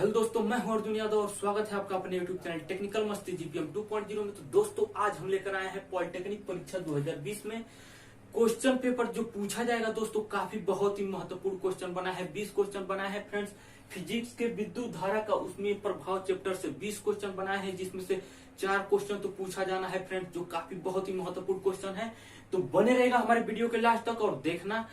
Hello दोस्तों, मैं हूं अर्जुन यादव और स्वागत है आपका अपने यूट्यूब चैनल टेक्निकल मस्ती जीपीएम 2.0 में। तो दोस्तों आज हम लेकर आए हैं पॉलिटेक्निक परीक्षा 2020 में क्वेश्चन पेपर जो पूछा जाएगा। दोस्तों काफी बहुत ही महत्वपूर्ण क्वेश्चन बना है, 20 क्वेश्चन बना है फ्रेंड्स। फिजिक्स के विद्युत धारा का उसमें प्रभाव चैप्टर से 20 क्वेश्चन बनाए हैं, जिसमें से 4 क्वेश्चन तो पूछा जाना है फ्रेंड्स, जो काफी बहुत ही महत्वपूर्ण क्वेश्चन है। तो बने रहेगा हमारे वीडियो के लास्ट तक और देखना,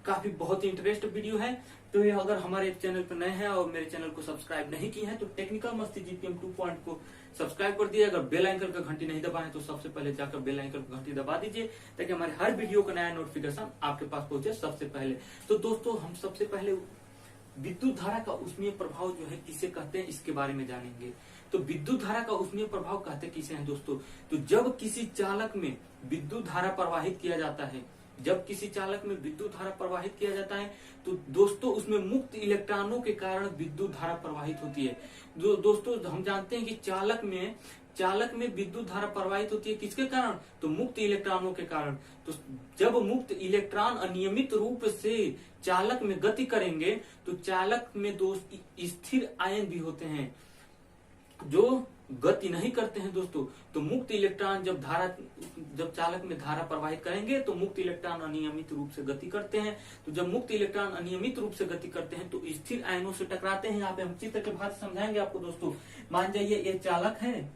काफी बहुत ही इंटरेस्ट वीडियो है। तो ये अगर हमारे चैनल पर नए हैं और मेरे चैनल को सब्सक्राइब नहीं किए हैं तो टेक्निकल मस्ती जीपीएम 2 को सब्सक्राइब कर दिए। अगर बेल आइकन का घंटी नहीं दबाए तो सबसे पहले जाकर बेल आइकन का घंटी दबा दीजिए, ताकि हमारे हर वीडियो का नया नोटिफिकेशन आपके पास पहुंचे सबसे पहले। तो दोस्तों हम सबसे पहले विद्युत धारा का ऊष्मीय प्रभाव जो है किसे कहते हैं, इसके बारे में जानेंगे। तो विद्युत धारा का ऊष्मीय प्रभाव कहते किसे हैं दोस्तों? तो जब किसी चालक में विद्युत धारा प्रवाहित किया जाता है, जब किसी चालक में विद्युत धारा प्रवाहित किया जाता है तो दोस्तों उसमें मुक्त इलेक्ट्रॉनों के कारण विद्युत धारा प्रवाहित होती है। दोस्तों हम जानते हैं कि चालक में विद्युत धारा प्रवाहित होती है किसके कारण? तो मुक्त इलेक्ट्रॉनों के कारण। तो जब मुक्त इलेक्ट्रॉन अनियमित रूप से चालक में गति करेंगे तो चालक में दोस्त स्थिर आयन भी होते हैं जो गति नहीं करते हैं दोस्तों। तो मुक्त इलेक्ट्रॉन जब चालक में धारा प्रवाहित करेंगे तो मुक्त इलेक्ट्रॉन अनियमित रूप से गति करते हैं। तो जब मुक्त इलेक्ट्रॉन अनियमित रूप से गति करते हैं तो स्थिर आयनों से टकराते हैं। यहाँ पे हम चित्र के भाग समझाएंगे आपको दोस्तों। मान जाइए ये चालक है,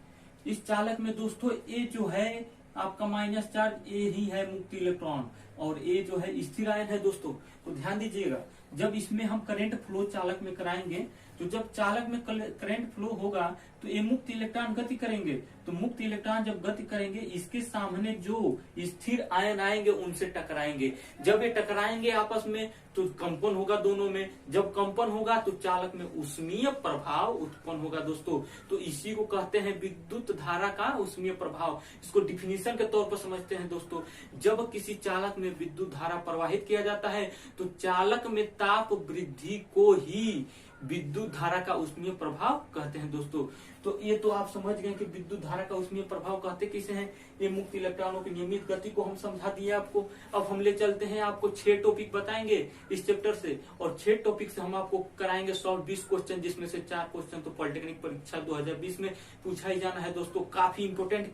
इस चालक में दोस्तों ए जो है आपका माइनस चार्ज, ए ही है मुक्त इलेक्ट्रॉन और ए जो है स्थिर आयन है दोस्तों। तो ध्यान दीजिएगा, जब इसमें हम करंट फ्लो चालक में कराएंगे तो जब चालक में करंट फ्लो होगा तो ये मुक्त इलेक्ट्रॉन गति करेंगे। तो मुक्त इलेक्ट्रॉन जब गति करेंगे इसके सामने जो स्थिर आयन आएंगे उनसे टकराएंगे। जब ये टकराएंगे आपस में तो कंपन होगा दोनों में। जब कंपन होगा तो चालक में ऊष्मीय प्रभाव उत्पन्न होगा दोस्तों। तो इसी को कहते हैं विद्युत धारा का ऊष्मीय प्रभाव। इसको डिफिनीशन के तौर पर समझते हैं दोस्तों। जब किसी चालक में विद्युत धारा प्रवाहित किया जाता है तो चालक में ताप वृद्धि को ही विद्युत धारा का ऊष्मीय प्रभाव कहते हैं दोस्तों। तो ये तो आप समझ गए कि विद्युत धारा का ऊष्मीय प्रभाव कहते किसे हैं। ये मुक्त इलेक्ट्रॉनों की नियमित गति को हम समझा दिए आपको। अब हम ले चलते हैं, आपको 6 टॉपिक बताएंगे इस चैप्टर से और 6 टॉपिक से हम आपको कराएंगे सॉल्व 20 क्वेश्चन, जिसमें से 4 क्वेश्चन तो पॉलिटेक्निक परीक्षा 2020 में पूछा ही जाना है दोस्तों। काफी इंपोर्टेंट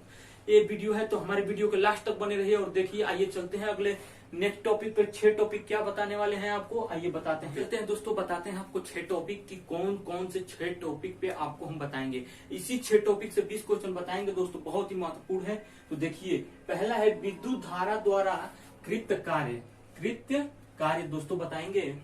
ये वीडियो है, तो हमारे वीडियो के लास्ट तक बने रहिए और देखिए। आइए चलते हैं अगले नेक्स्ट टॉपिक पे। 6 टॉपिक क्या बताने वाले हैं आपको, आइए बताते हैं। चलते हैं दोस्तों, बताते हैं आपको 6 टॉपिक की कौन कौन से 6 टॉपिक पे आपको हम बताएंगे। इसी 6 टॉपिक से 20 क्वेश्चन बताएंगे दोस्तों, बहुत ही महत्वपूर्ण है। तो देखिए, पहला है विद्युत धारा द्वारा कृत कार्य दोस्तों बताएंगे।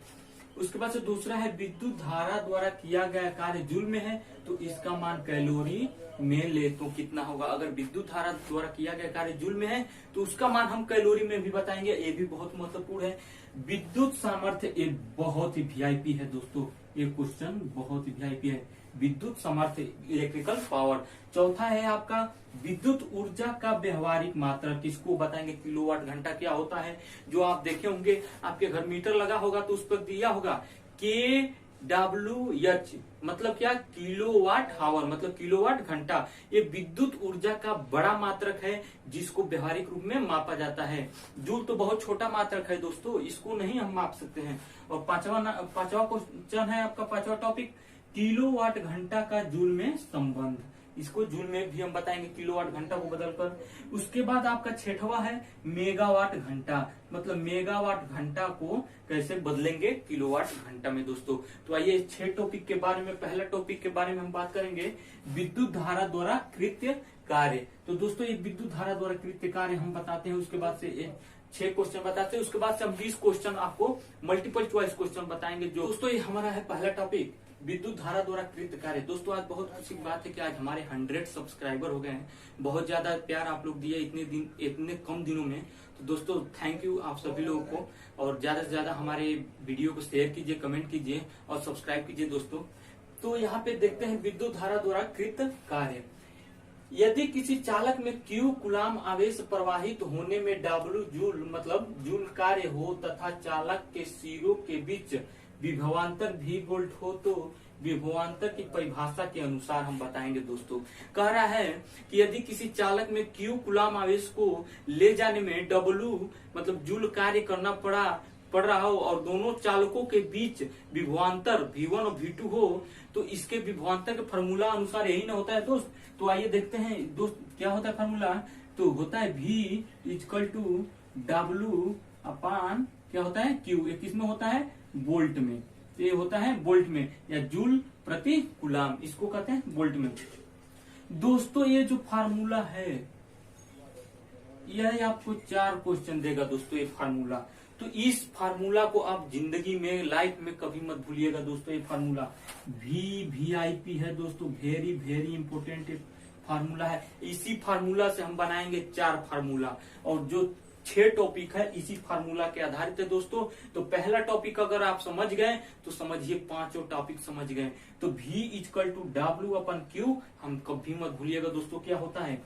उसके बाद से दूसरा है विद्युत धारा द्वारा किया गया कार्य जूल में है तो इसका मान कैलोरी में ले तो कितना होगा। अगर विद्युत धारा द्वारा किया गया कार्य जूल में है तो उसका मान हम कैलोरी में भी बताएंगे। ये भी बहुत महत्वपूर्ण है। विद्युत सामर्थ्य एक बहुत ही वीआईपी है दोस्तों, ये क्वेश्चन बहुत ही वीआईपी है। विद्युत सामर्थ्य इलेक्ट्रिकल पावर। चौथा है आपका विद्युत ऊर्जा का व्यवहारिक मात्रा, किसको बताएंगे किलोवाट घंटा क्या होता है। जो आप देखे होंगे आपके घर मीटर लगा होगा तो उस पर दिया होगा kWh, मतलब क्या, किलोवाट हावर, मतलब किलोवाट घंटा। ये विद्युत ऊर्जा का बड़ा मात्रक है जिसको व्यवहारिक रूप में मापा जाता है। जूल तो बहुत छोटा मात्रक है दोस्तों, इसको नहीं हम माप सकते हैं। और पांचवा क्वेश्चन है आपका, 5वां टॉपिक किलोवाट घंटा का जूल में संबंध। इसको जूल में भी हम बताएंगे, किलोवाट घंटा को बदलकर। उसके बाद आपका 6वां है मेगावाट घंटा, मतलब मेगावाट घंटा को कैसे बदलेंगे किलोवाट घंटा में दोस्तों। तो आइए 6 टॉपिक के बारे में, पहला टॉपिक के बारे में हम बात करेंगे विद्युत धारा द्वारा कृत्य कार्य। तो दोस्तों ये विद्युत धारा द्वारा कृत्य कार्य हम बताते हैं। उसके बाद से 6 क्वेश्चन बताते हैं। उसके बाद से हम 20 क्वेश्चन आपको मल्टीपल चॉइस क्वेश्चन बताएंगे। जो दोस्तों ये हमारा है पहला टॉपिक, विद्युत धारा द्वारा कृत कार्य। दोस्तों आज बहुत खुशी की बात है कि आज हमारे 100 सब्सक्राइबर हो गए हैं। बहुत ज्यादा प्यार आप लोग दिए इतने कम दिनों में। तो दोस्तों थैंक यू आप सभी लोगों को, और ज्यादा से ज्यादा हमारे वीडियो को शेयर कीजिए, कमेंट कीजिए और सब्सक्राइब कीजिए दोस्तों। तो यहाँ पे देखते हैं विद्युत धारा द्वारा कृत कार्य। यदि किसी चालक में Q कूलाम आवेश प्रवाहित होने में W जूल, मतलब जूल कार्य हो तथा चालक के सिरों के बीच विभवांतर V वोल्ट हो तो विभवांतर की परिभाषा के अनुसार हम बताएंगे दोस्तों। कह रहा है कि यदि किसी चालक में Q कूलाम आवेश को ले जाने में W मतलब जूल कार्य करना पड़ा पड़ रहा हो और दोनों चालकों के बीच विभवांतर V1 और V2 हो, तो इसके विभवांतर के फार्मूला अनुसार यही ना होता है दोस्त। तो आइए देखते हैं दोस्त क्या होता है फार्मूला। तो होता है V इक्वल टू W अपान क्या होता है Q। ये किसमें होता है? वोल्ट में। तो ये होता है वोल्ट में या जूल प्रति कूलाम, इसको कहते हैं वोल्ट में। दोस्तों ये जो फार्मूला है यह आपको 4 क्वेश्चन देगा दोस्तों ये फार्मूला। तो इस फार्मूला को आप जिंदगी में लाइफ में कभी मत भूलिएगा दोस्तों। ये फार्मूला VIP है दोस्तों, वेरी वेरी इंपोर्टेंट फार्मूला है। इसी फार्मूला से हम बनाएंगे 4 फार्मूला और जो 6 टॉपिक है इसी फार्मूला के आधारित है दोस्तों। तो पहला टॉपिक अगर आप समझ गए तो समझिए 5 टॉपिक समझ गए। तो V equal to W upon Q हम कभी मत भूलिएगा दोस्तों क्या होता है।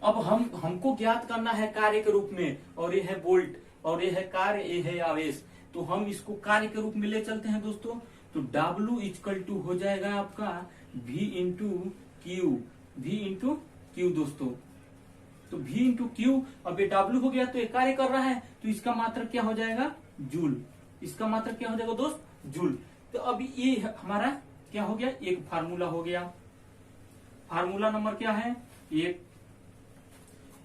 अब हमको ज्ञात करना है कार्य के रूप में, और ये है वोल्ट और ये है कार्य, ये है आवेश। तो हम इसको कार्य के रूप में ले चलते हैं दोस्तों। तो W इक्वल टू हो जाएगा आपका V इंटू Q दोस्तों। तो V इंटू Q, अब ये W हो गया तो ये कार्य कर रहा है, तो इसका मात्रक क्या हो जाएगा? जूल। इसका मात्रक क्या हो जाएगा दोस्त? जूल। तो अब ये हमारा क्या हो गया? एक फार्मूला हो गया। फार्मूला नंबर क्या है? एक।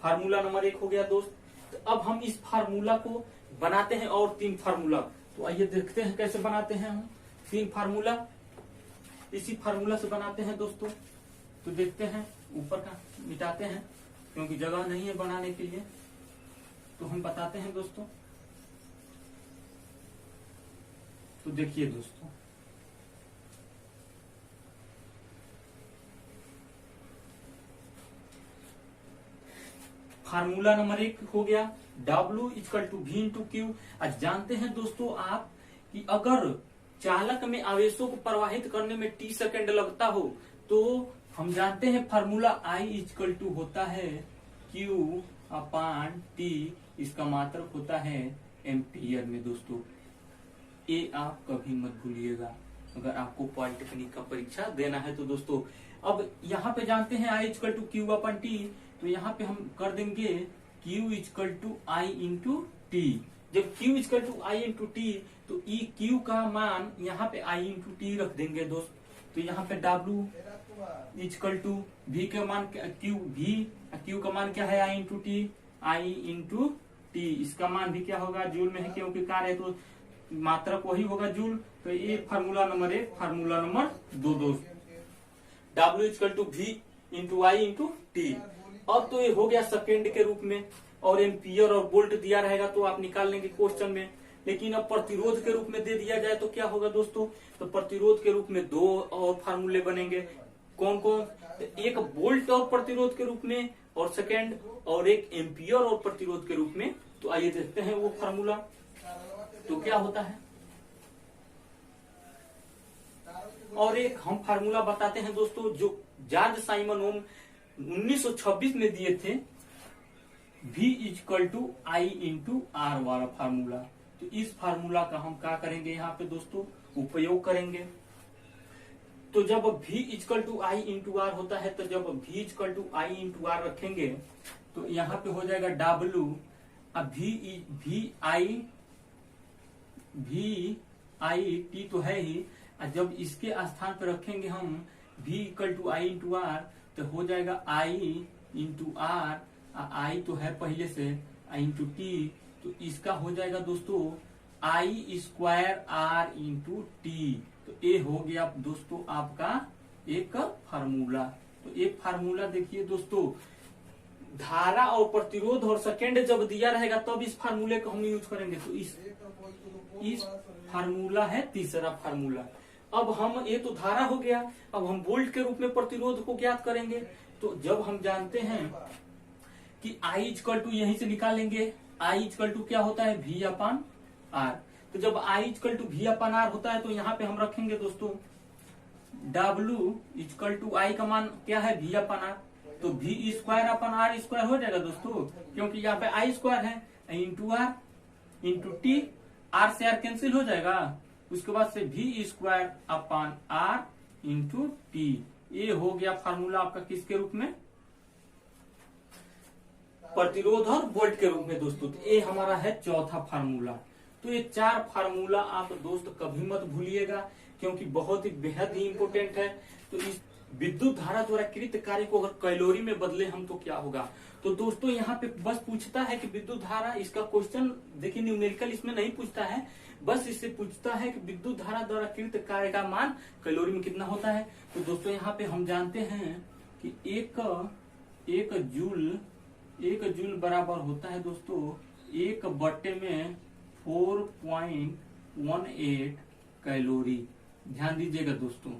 फार्मूला नंबर 1 हो गया दोस्त। तो अब हम इस फार्मूला को बनाते हैं और 3 फार्मूला। तो आइए देखते हैं कैसे बनाते हैं हम 3 फार्मूला। इसी फार्मूला से बनाते हैं दोस्तों। तो देखते हैं, ऊपर का मिटाते हैं क्योंकि जगह नहीं है बनाने के लिए। तो हम बताते हैं दोस्तों। तो देखिए दोस्तों, फार्मूला नंबर 1 हो गया W equal to V into Q। आज जानते हैं दोस्तों आप कि अगर चालक में आवेशों को प्रवाहित करने में T सेकंड लगता हो तो हम जानते हैं फार्मूला I इक्वल टू होता है Q अपान T, इसका मात्रक होता है एम्पियर में दोस्तों। ये आप कभी मत भूलिएगा अगर आपको पॉलिटेक्निक का परीक्षा देना है तो दोस्तों। अब यहाँ पे जानते हैं I equal to Q upon T, तो यहाँ पे हम कर देंगे Q equal to I into T. जब Q equal to I into T तो Q का मान यहाँ पे I इंटू टी रख देंगे दोस्त। तो यहाँ पे W इक्वल टू V का मान Q का मान क्या है? I into T. I into T, इसका मान भी क्या होगा? जूल में है क्योंकि कार्य है तो मात्रक वही होगा जूल। तो ये फार्मूला नंबर 1। फार्मूला नंबर 2 दोस्त W equal to V into I into T. अब तो ये हो गया सेकेंड के रूप में, और एम्पियर और वोल्ट दिया रहेगा तो आप निकाल लेंगे क्वेश्चन में। लेकिन अब प्रतिरोध के रूप में दे दिया जाए तो क्या होगा दोस्तों? तो प्रतिरोध के रूप में 2 और फार्मूले बनेंगे। कौन कौन? एक वोल्ट और प्रतिरोध के रूप में, और सेकेंड, और एक एम्पियर और प्रतिरोध के रूप में। तो आइए देखते हैं वो फार्मूला। तो क्या होता है, और एक हम फार्मूला बताते हैं दोस्तों जो जॉर्ज साइमन ओम 1926 में दिए थे, V equal to I into R वाला फार्मूला। तो इस फार्मूला का हम क्या करेंगे यहाँ पे दोस्तों? उपयोग करेंगे। तो जब V equal to I into R होता है, तो जब V equal to I into R रखेंगे तो यहाँ पे हो जाएगा W। अब V T तो है ही, जब इसके स्थान पर रखेंगे हम V equal to I into R तो हो जाएगा I इंटू आर। I तो है पहले से, I इंटू टी, तो इसका हो जाएगा दोस्तों I square R into T. तो ये हो गया दोस्तों आपका एक फार्मूला। तो एक फार्मूला देखिए दोस्तों, धारा और प्रतिरोध और सेकेंड जब दिया रहेगा तब इस फार्मूले को हम यूज करेंगे। तो इस फार्मूला है तीसरा फार्मूला। अब हम, ये तो धारा हो गया, अब हम वोल्ट के रूप में प्रतिरोध को ज्ञात करेंगे। तो जब हम जानते हैं कि I इक्वल टू यहीं से निकालेंगे, I इक्वल टू क्या होता है? V upon R। तो जब I equal to V upon R होता है तो यहाँ पे हम रखेंगे दोस्तों W इक्वल टू I का मान क्या है? V upon R। तो V square upon R square हो जाएगा दोस्तों, क्योंकि यहाँ पे I स्क्वायर है, into R into T, R से R कैंसिल हो जाएगा। उसके बाद से V square upon R into T. ये हो गया फार्मूला आपका किसके रूप में? प्रतिरोध और वोल्ट के रूप में दोस्तों। तो ये हमारा है चौथा फार्मूला। तो ये 4 फार्मूला आप दोस्त कभी मत भूलिएगा, क्योंकि बहुत ही बेहद ही इंपोर्टेंट है। तो इस विद्युत धारा द्वारा कृत कार्य को अगर कैलोरी में बदले हम तो क्या होगा। तो दोस्तों यहाँ पे बस पूछता है कि विद्युत धारा, इसका क्वेश्चन देखिए न्यूमेरिकल इसमें नहीं पूछता है, बस इससे पूछता है कि विद्युत धारा द्वारा कृत कार्य का मान कैलोरी में कितना होता है। तो दोस्तों यहाँ पे हम जानते हैं कि एक जूल बराबर होता है दोस्तों 1/में 4.18 कैलोरी। ध्यान दीजिएगा दोस्तों,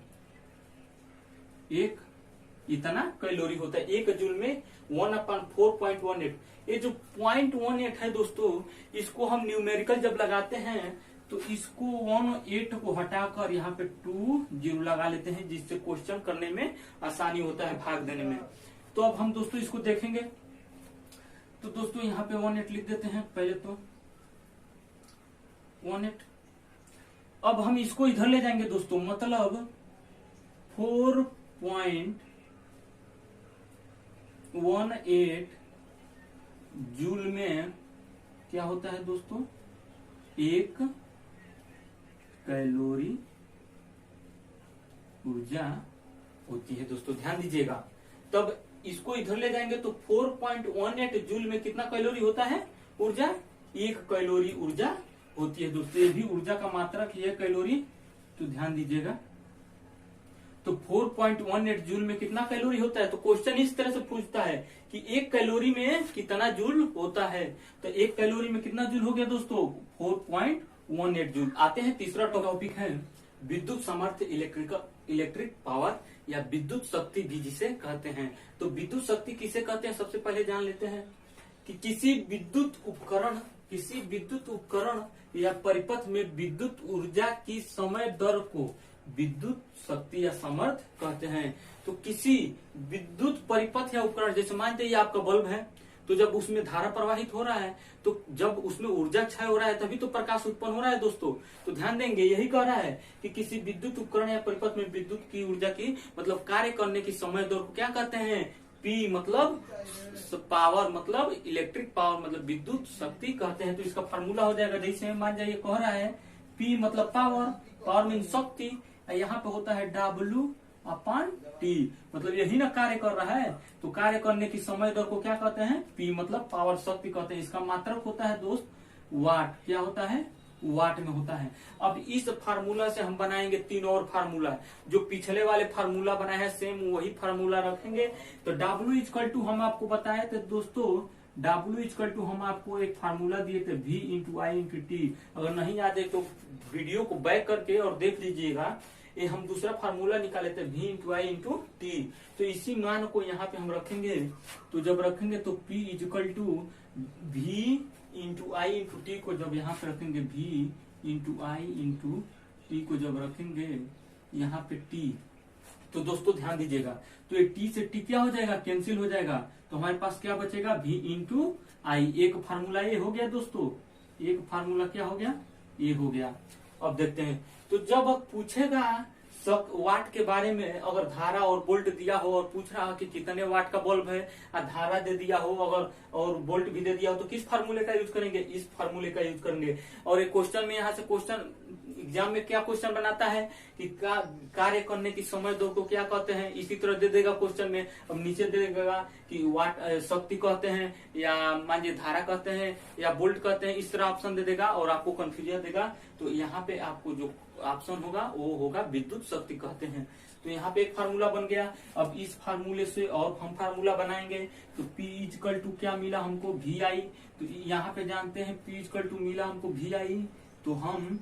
एक इतना कैलोरी होता है 1 जूल में 1/4.18। ये जो 0.18 है दोस्तों, इसको हम न्यूमेरिकल जब लगाते हैं तो इसको 18 को हटाकर यहाँ पे 20 लगा लेते हैं, जिससे क्वेश्चन करने में आसानी होता है, भाग देने में। तो अब हम दोस्तों इसको देखेंगे। तो दोस्तों यहाँ पे 18 लिख देते हैं पहले तो 18। अब हम इसको इधर ले जाएंगे दोस्तों, मतलब 4.18 जूल में क्या होता है दोस्तों, 1 कैलोरी ऊर्जा होती है दोस्तों। ध्यान दीजिएगा, तब इसको इधर ले जाएंगे तो 4.18 जूल में कितना कैलोरी होता है ऊर्जा, 1 कैलोरी ऊर्जा होती है दोस्तों। ये भी ऊर्जा का मात्रक है कैलोरी, तो ध्यान दीजिएगा। तो 4.18 जूल में कितना कैलोरी होता है। तो क्वेश्चन इस तरह से पूछता है कि 1 कैलोरी में कितना जूल होता है। तो 1 कैलोरी में कितना जूल हो गया दोस्तों, 4.18 जूल। आते हैं तीसरा टॉपिक है विद्युत सामर्थ्य, इलेक्ट्रिक पावर या विद्युत शक्ति भी जिसे कहते हैं। तो विद्युत शक्ति किसे कहते हैं, सबसे पहले जान लेते हैं कि किसी विद्युत उपकरण या परिपथ में विद्युत ऊर्जा की समय दर को विद्युत शक्ति या सामर्थ्य कहते हैं। तो किसी विद्युत परिपथ या उपकरण, जैसे मानते हैं आपका बल्ब है, तो जब उसमें धारा प्रवाहित हो रहा है, तो जब उसमें ऊर्जा क्षय हो रहा है तभी तो प्रकाश उत्पन्न हो रहा है दोस्तों। तो ध्यान देंगे, यही कह रहा है कि किसी विद्युत उपकरण या परिपथ में विद्युत की ऊर्जा की मतलब कार्य करने की समय दर को क्या कहते हैं, पी मतलब पावर, मतलब इलेक्ट्रिक पावर, मतलब विद्युत शक्ति कहते हैं। तो इसका फार्मूला हो जाएगा, जैसे मान जाइए कह रहा है पी मतलब पावर मीन शक्ति, यहाँ पे होता है W/T, मतलब यही ना कार्य कर रहा है। तो कार्य करने की समय दर को क्या कहते हैं, P मतलब पावर शक्ति कहते हैं। इसका मात्रक होता है दोस्त वाट, क्या होता है, वाट में होता है। अब इस फार्मूला से हम बनाएंगे 3 और फार्मूला, जो पिछले वाले फार्मूला बनाए हैं सेम वही फार्मूला रखेंगे। तो W हम आपको बताए थे दोस्तों, W हम आपको एक फार्मूला दिए थे V/I/T। अगर नहीं याद है तो वीडियो को बैक करके और देख लीजिएगा, ये हम दूसरा फार्मूला निकाले थे V/I/T। तो इसी मान को यहाँ पे हम रखेंगे। तो जब रखेंगे तो P V/I/T को जब यहाँ पे रखेंगे, V/I/T को जब रखेंगे यहाँ पे T, तो दोस्तों ध्यान दीजिएगा, तो ये T से T क्या हो जाएगा, कैंसिल हो जाएगा। तो हमारे पास क्या बचेगा, V/I। एक फार्मूला ये हो गया दोस्तों, एक फार्मूला क्या हो गया, ये हो गया। अब देखते हैं, तो जब अब पूछेगा वाट के बारे में, अगर धारा और वोल्ट दिया हो और पूछ रहा हो कि कितने वाट का बल्ब है, और धारा दे दिया हो अगर और वोल्ट भी दे दिया हो, तो किस फार्मूले का यूज करेंगे, इस फार्मूले का यूज करेंगे। और एक क्वेश्चन में यहाँ से क्वेश्चन एग्जाम में क्या क्वेश्चन बनाता है कि कार्य करने की समय दर को क्या कहते हैं, इसी तरह दे देगा क्वेश्चन में। अब नीचे दे देगा कि वाट शक्ति कहते हैं, या मान लीजिए धारा कहते हैं, या वोल्ट कहते हैं, इस तरह ऑप्शन दे देगा और आपको कंफ्यूजन देगा। तो यहाँ पे आपको जो ऑप्शन होगा वो होगा विद्युत शक्ति कहते हैं। तो यहाँ पे एक फार्मूला बन गया। अब इस फार्मूले से और हम फार्मूला बनाएंगे। तो P क्या मिला हमको, VI। तो यहाँ पे जानते हैं P मिला हमको VI। तो हम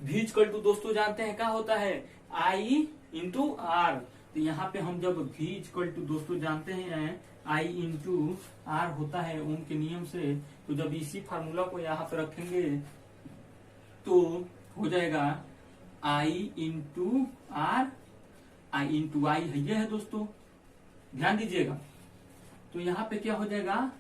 V दोस्तों जानते हैं क्या होता है, I/R। तो यहाँ पे हम जब V दोस्तों जानते हैं I/R होता है ओम के नियम से, तो जब इसी फार्मूला को यहाँ पे रखेंगे तो हो जाएगा I/R, I है, ये है दोस्तों, ध्यान दीजिएगा। तो यहाँ पे क्या हो जाएगा,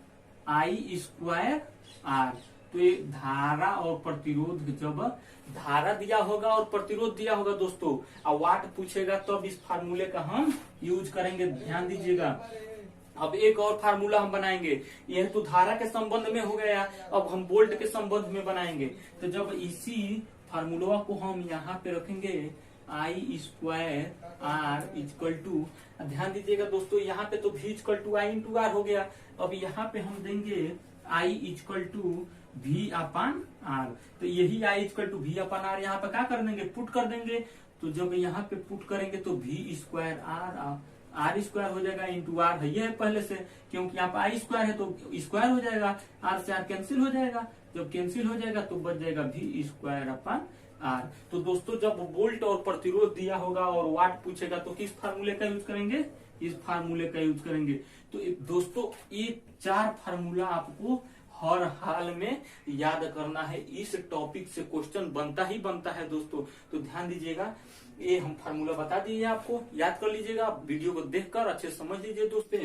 I²R। तो ये धारा और प्रतिरोध, जब धारा दिया होगा और प्रतिरोध दिया होगा दोस्तों, और वाट पूछेगा तब इस फार्मूले का हम यूज करेंगे। ध्यान दीजिएगा, अब एक और फार्मूला हम बनाएंगे, यह तो धारा के संबंध में हो गया, अब हम वोल्ट के संबंध में बनाएंगे। तो जब इसी फार्मूला को हम यहाँ पे रखेंगे I square R equal to, ध्यान दीजिएगा दोस्तों, यहाँ पे तो v equal to I into R हो गया। अब यहाँ पे हम देंगे I equal to v upon R, तो यही I equal to v upon R यहाँ पे क्या कर देंगे, पुट कर देंगे। तो जब यहाँ पे पुट करेंगे तो v स्क्वायर आर स्क्वायर हो जाएगा इंटू आर है, ये है पहले से, क्योंकि यहाँ पे आई स्क्वायर है तो स्क्वायर हो जाएगा, आर से आर कैंसिल हो जाएगा, जब कैंसिल हो जाएगा तो बच जाएगा v स्क्वायर अपान आर। तो दोस्तों जब वोल्ट और प्रतिरोध दिया होगा और वाट पूछेगा तो किस फार्मूले का यूज करेंगे, इस फार्मूले का यूज करेंगे। तो दोस्तों ये 4 फार्मूला आपको हर हाल में याद करना है, इस टॉपिक से क्वेश्चन बनता ही बनता है दोस्तों। तो ध्यान दीजिएगा, ये हम फार्मूला बता दिए आपको, याद कर लीजिएगा, वीडियो को देखकर अच्छे समझ लीजिए दोस्तों।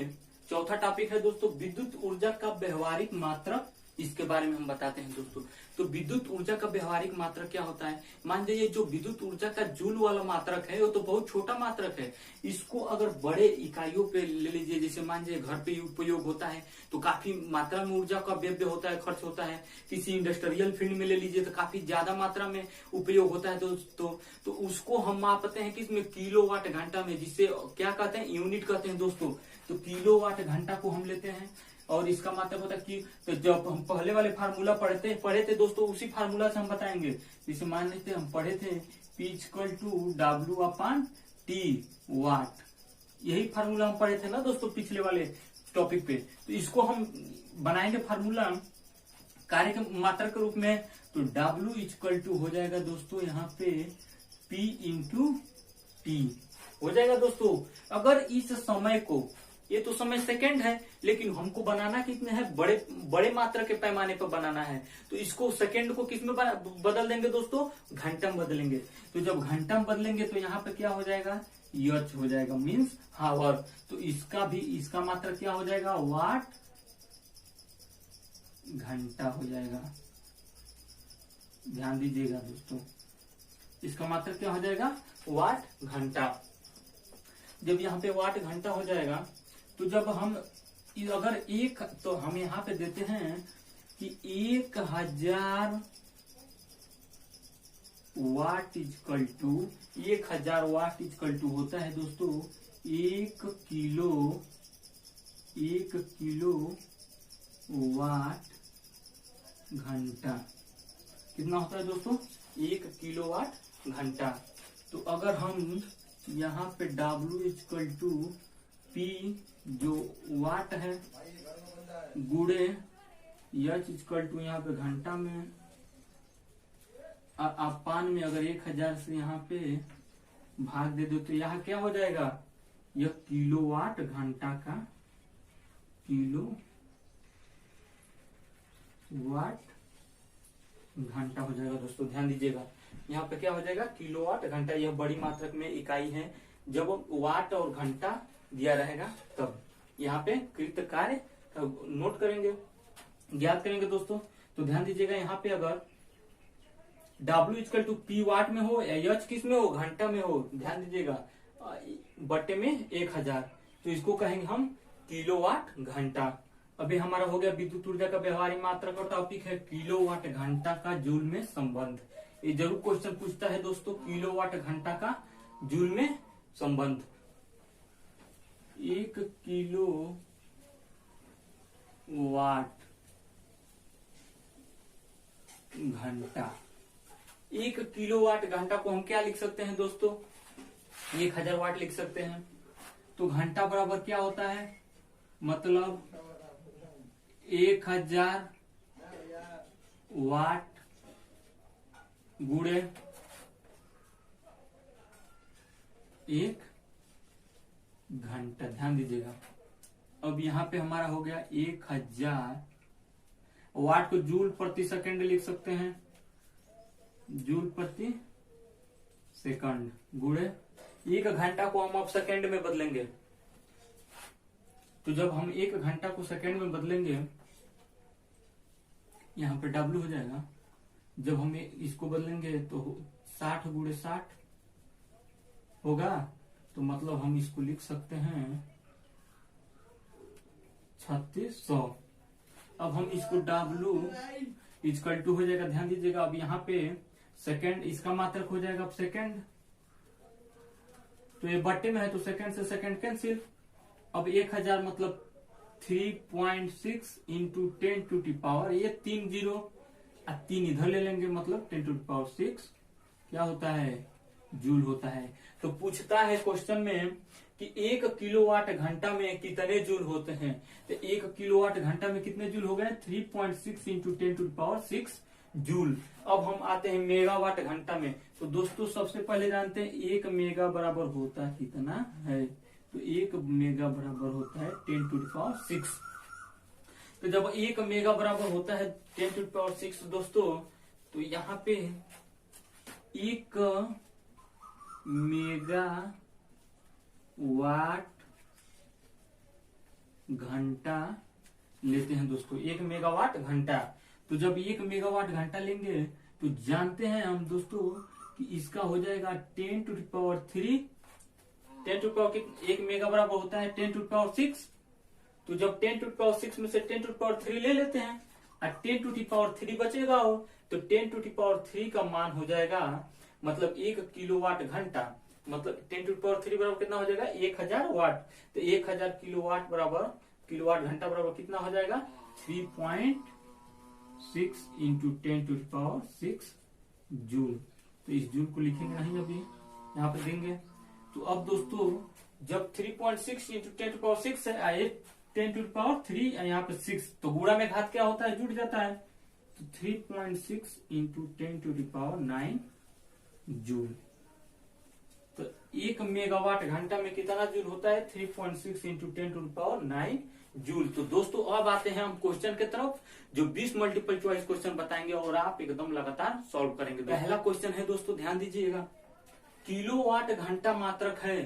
चौथा टॉपिक है दोस्तों विद्युत ऊर्जा का व्यवहारिक मात्रक, इसके बारे में हम बताते हैं दोस्तों। तो विद्युत ऊर्जा का व्यवहारिक मात्रक क्या होता है, मान लीजिए जो विद्युत ऊर्जा का जूल वाला मात्रक है वो तो बहुत छोटा मात्रक है, इसको अगर बड़े इकाइयों पे ले लीजिए, जैसे मान लीजिए घर पे उपयोग होता है तो काफी मात्रा में ऊर्जा का व्यय होता है, खर्च होता है। किसी इंडस्ट्रियल फील्ड में ले लीजिए तो काफी ज्यादा मात्रा में उपयोग होता है दोस्तों, तो उसको हम मापते हैं किसमें, किलोवाट घंटा में, जिसे क्या कहते हैं, यूनिट कहते हैं दोस्तों। तो किलोवाट घंटा को हम लेते हैं और इसका मतलब होता है कि, तो जब हम पहले वाले फार्मूला पढ़े थे दोस्तों, उसी फार्मूला से हम बताएंगे। जैसे मान लेते हम पढ़े थे P equal to W upon T watt, यही फार्मूला हम पढ़े थे ना दोस्तों पिछले वाले टॉपिक पे। तो इसको हम बनाएंगे फार्मूला कार्य के मात्रा के रूप में। तो W इक्वल टू हो जाएगा दोस्तों यहाँ पे P इंटू टी हो जाएगा दोस्तों। अगर इस समय को, ये तो समय सेकंड है, लेकिन हमको बनाना कितने है, बड़े मात्रा के पैमाने पर बनाना है, तो इसको सेकंड को किस में बदल देंगे दोस्तों, घंटा में बदलेंगे। तो जब घंटा में बदलेंगे तो यहाँ पे क्या हो जाएगा, एच हो जाएगा, मीन्स हावर। तो इसका मात्रा क्या हो जाएगा, वाट घंटा हो जाएगा। ध्यान दीजिएगा दोस्तों, इसका मात्रा क्या हो जाएगा, वाट घंटा। जब यहाँ पे वाट घंटा हो जाएगा तो जब हम अगर एक, तो हम यहाँ पे देते हैं कि 1000 watt equal to, 1000 watt equal to होता है दोस्तों 1 किलो वाट घंटा। कितना होता है दोस्तों, 1 किलो वाट घंटा। तो अगर हम यहाँ पे W इक्वल टू P जो वाट है गुड़े H इक्वल टू यहाँ पे घंटा में अपान में, अगर 1000 से यहाँ पे भाग दे दो तो यहाँ क्या हो जाएगा, यह किलोवाट घंटा का, किलो वाट घंटा हो जाएगा दोस्तों। ध्यान दीजिएगा, यहाँ पे क्या हो जाएगा, किलोवाट घंटा, यह बड़ी मात्रक में इकाई है। जब वाट और घंटा दिया रहेगा तब यहाँ पे कृत कार्य नोट करेंगे, ज्ञात करेंगे दोस्तों। तो ध्यान दीजिएगा, यहाँ पे अगर W इक्वल टू P वाट में हो या H किस में हो, घंटा में हो, ध्यान दीजिएगा, बटे में 1000, तो इसको कहेंगे हम किलोवाट घंटा। अभी हमारा हो गया विद्युत ऊर्जा का व्यवहारिक मात्रा का टॉपिक है किलोवाट घंटा का जूल में संबंध। ये जरूर क्वेश्चन पूछता है दोस्तों, किलोवाट घंटा का जूल में संबंध। 1 किलो वाट घंटा, 1 किलोवाट घंटा को हम क्या लिख सकते हैं दोस्तों, 1000 वाट लिख सकते हैं। तो घंटा बराबर क्या होता है, मतलब 1000 वाट गुणे 1 घंटा। ध्यान दीजिएगा, अब यहाँ पे हमारा हो गया 1000 वाट को जूल प्रति सेकंड लिख सकते हैं, जूल प्रति सेकंड गुणे 1 घंटा को हम अब सेकंड में बदलेंगे। तो जब हम 1 घंटा को सेकंड में बदलेंगे, यहाँ पे W हो जाएगा। जब हम इसको बदलेंगे तो 60 गुणे 60 होगा, तो मतलब हम इसको लिख सकते हैं 3600। अब हम इसको W हो जाएगा, ध्यान दीजिएगा। अब यहाँ पे सेकंड, इसका मात्रक हो जाएगा अब सेकंड, तो ये बट्टे में है तो सेकंड से सेकंड कैंसिल। अब 1000 मतलब 3.6 इंटू 10 टू दी पावर, ये 3 जीरो, 3 इधर ले लेंगे मतलब 10 टू दी पावर 6 क्या होता है, जूल होता है। तो पूछता है क्वेश्चन में कि 1 किलोवाट घंटा में कितने जूल होते हैं, तो 1 किलोवाट घंटा में कितने जूल हो गए, 3.6 into 10 to the power 6 joule. अब हम आते हैं मेगावाट घंटा में। तो दोस्तों सबसे पहले जानते हैं 1 मेगा बराबर होता है कितना है, तो 1 मेगा बराबर होता है 10 टू दी पावर 6। तो जब 1 मेगा बराबर होता है 10 टू दी पावर 6 दोस्तों, तो यहाँ पे 1 मेगा वाट घंटा लेते हैं दोस्तों, 1 मेगावाट घंटा। तो जब 1 मेगावाट घंटा लेंगे तो जानते हैं हम दोस्तों कि इसका हो जाएगा 10 to the power 3, 10 to the power 1 mega बराबर होता है 10 टू दी पावर 6। तो जब 10 टू दी पावर 6 में से 10 टू दी पावर 3 ले लेते हैं और 10 टू दी पावर 3 बचेगा हो, तो 10 टू दी पावर 3 का मान हो जाएगा मतलब 1 किलोवाट घंटा, मतलब 10 टू दी पावर 3 बराबर कितना हो जाएगा 1000 वाट। तो 1000 किलोवाट बराबर, किलोवाट घंटा बराबर कितना हो जाएगा 3.6 into 10 to the power 6 joule. तो इस जूल को लिखेंगे नहीं, अभी यहाँ पे देंगे। तो अब दोस्तों जब 3.6 इंटू 10 टू पावर 6 है, आए 10 टू पावर 3 यहाँ पे 6, तो गुणा में घात क्या होता है, जुड़ जाता है। तो 3.6 इंटू 10 टू पावर 9 जूल। तो 1 मेगावाट घंटा में कितना जूल होता है, 3.6 इंटू 10 टू पावर 9 जूल। तो दोस्तों अब आते हैं हम क्वेश्चन के तरफ, जो 20 मल्टीपल चॉइस क्वेश्चन बताएंगे और आप एकदम लगातार सॉल्व करेंगे। पहला क्वेश्चन है दोस्तों, ध्यान दीजिएगा, किलोवाट घंटा मात्रक है,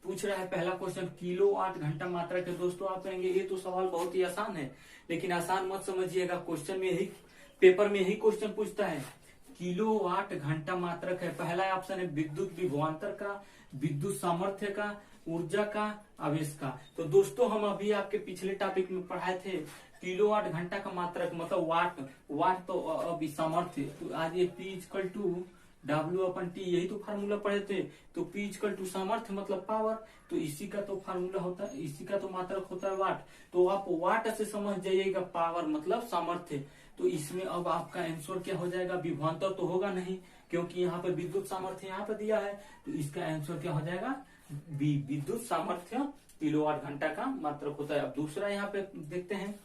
पूछ रहा है पहला क्वेश्चन, किलोवाट घंटा मात्रक है। दोस्तों आप कहेंगे ये तो सवाल बहुत ही आसान है, लेकिन आसान मत समझिएगा, क्वेश्चन में यही, पेपर में यही क्वेश्चन पूछता है, किलोवाट घंटा मात्रक है। पहला ऑप्शन है विद्युत विभवांतर का, विद्युत सामर्थ्य का, ऊर्जा का, आवेश का। तो दोस्तों हम अभी आपके पिछले टॉपिक में पढ़ाए थे किलोवाट घंटा का मात्रक मतलब वाट, वाट तो अभी सामर्थ्य, तो आज ये P इक्वल टू W/T, यही तो फार्मूला पढ़े थे। तो P इक्वल टू सामर्थ्य मतलब पावर, तो इसी का तो फार्मूला होता है, इसी का तो मात्रक होता है वाट। तो आप वाट से समझ जाइएगा पावर मतलब सामर्थ्य। तो इसमें अब आपका आंसर क्या हो जाएगा, विभवांतर तो होगा नहीं क्योंकि यहाँ पे विद्युत सामर्थ्य यहाँ पे दिया है, तो इसका आंसर क्या हो जाएगा, विद्युत सामर्थ्य किलोवाट घंटा का मात्रक होता है। अब दूसरा यहाँ पे देखते हैं,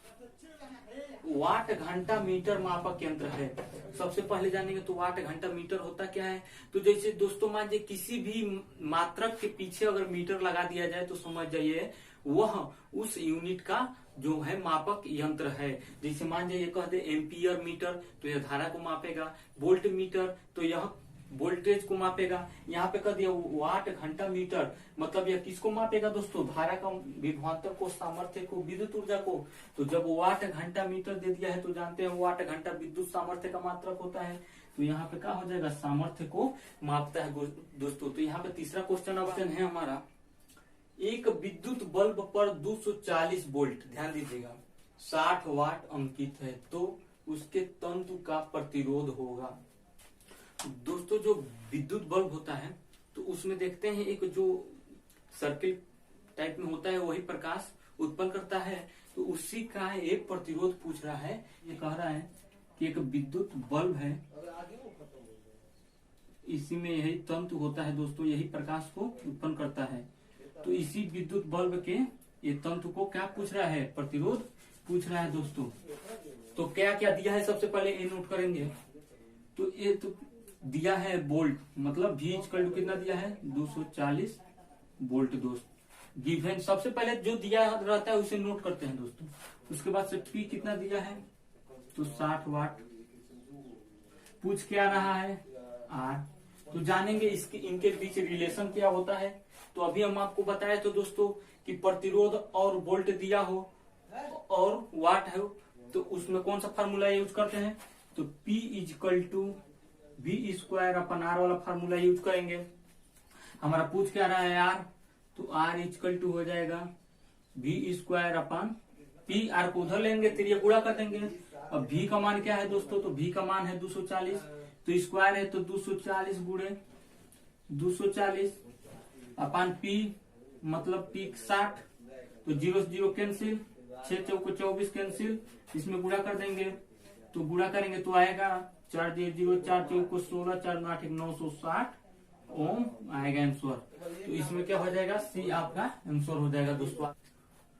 वाट घंटा मीटर मापक यंत्र है। सबसे पहले जानेंगे तो वाट घंटा मीटर होता क्या है। तो जैसे दोस्तों मान लीजिए किसी भी मात्रक के पीछे अगर मीटर लगा दिया जाए तो समझ जाइए वह उस यूनिट का जो है मापक यंत्र है। जैसे मान लीजिए कह दे एम्पियर मीटर तो यह धारा को मापेगा, वोल्ट मीटर तो यह वोल्टेज को मापेगा। यहाँ पे कह दिया वाट घंटा मीटर मतलब यह किसको मापेगा दोस्तों, धारा का, विभवांतर को, सामर्थ्य को, विद्युत ऊर्जा को। तो जब वाट घंटा मीटर दे दिया है तो जानते हैं वाट घंटा विद्युत सामर्थ्य का मात्रक होता है। तो यहाँ पे क्या हो जाएगा, सामर्थ्य को मापता है दोस्तों। तो यहाँ पे तीसरा क्वेश्चन ऑप्शन है हमारा, एक विद्युत बल्ब पर 240 वोल्ट, ध्यान दीजिएगा, 60 वाट अंकित है, तो उसके तंतु का प्रतिरोध होगा। दोस्तों जो विद्युत बल्ब होता है तो उसमें देखते हैं एक जो सर्किल टाइप में होता है वही प्रकाश उत्पन्न करता है, तो उसी का एक प्रतिरोध पूछ रहा है। ये कह रहा है कि एक विद्युत बल्ब है, इसी में यही तंतु होता है दोस्तों, यही प्रकाश को उत्पन्न करता है। तो इसी विद्युत बल्ब के ये तंतु को क्या पूछ रहा है, प्रतिरोध पूछ रहा है दोस्तों। तो क्या क्या दिया है, सबसे पहले ये नोट करेंगे। तो ये तो दिया है वोल्ट, मतलब V इक्वल टू कितना दिया है, 240 वोल्ट दोस्त गिवन। सबसे पहले जो दिया रहता है उसे नोट करते हैं दोस्तों। उसके बाद से P कितना दिया है, तो 60 वाट। पूछ क्या रहा है, R। तो जानेंगे इसके इनके बीच रिलेशन क्या होता है। तो अभी हम आपको बताए तो दोस्तों कि प्रतिरोध और वोल्ट दिया हो और वाट है, तो उसमें कौन सा फार्मूला यूज करते हैं, तो P इक्वल टू V²/R वाला फार्मूला यूज करेंगे। हमारा पूछ क्या रहा है R, तो R इक्वल टू हो जाएगा V²/R पी आर को उधर लेंगे, तिरिया गुणा कर देंगे। अब भी का मान क्या है दोस्तों, तो भी का मान है 240, तो स्क्वायर है तो 240 गुणे 240 अपान पी मतलब पी 60, तो 0 से 0 कैंसिल, 6 चौको 24 कैंसिल, इसमें गुणा कर देंगे, तो गुणा करेंगे तो आएगा 4 0 4 चौको 16 4 8 960 ओम आएगा आंसर। तो इसमें क्या हो जाएगा, सी आपका आंसर हो जाएगा दोस्तों।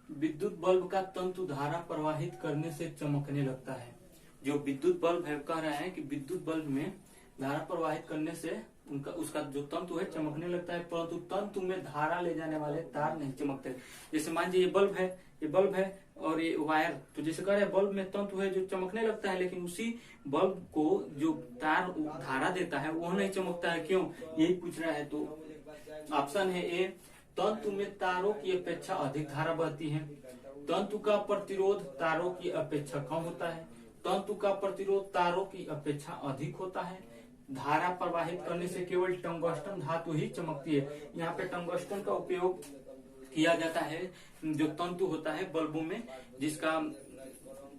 विद्युत बल्ब का तंतु धारा प्रवाहित करने से चमकने लगता है। जो विद्युत बल्ब है कह रहा है कि विद्युत बल्ब में धारा प्रवाहित करने से उसका जो तंतु है चमकने लगता है, परंतु तंतु में धारा ले जाने वाले तार नहीं चमकते। जैसे मान लीजिए ये बल्ब है और ये वायर, तो जैसे कह रहे हैं बल्ब में तंतु है जो चमकने लगता है, लेकिन उसी बल्ब को जो तार धारा देता है वो नहीं चमकता है, क्यों, यही पूछ रहा है। तो ऑप्शन है ए, तंतु में तारों की अपेक्षा अधिक धारा बहती है, तंतु का प्रतिरोध तारों की अपेक्षा कम होता है, तंतु का प्रतिरोध तारों की अपेक्षा अधिक होता है, धारा प्रवाहित करने से केवल टंगस्टन धातु ही चमकती है। यहाँ पे टंगस्टन का उपयोग किया जाता है, जो तंतु होता है बल्बों में, जिसका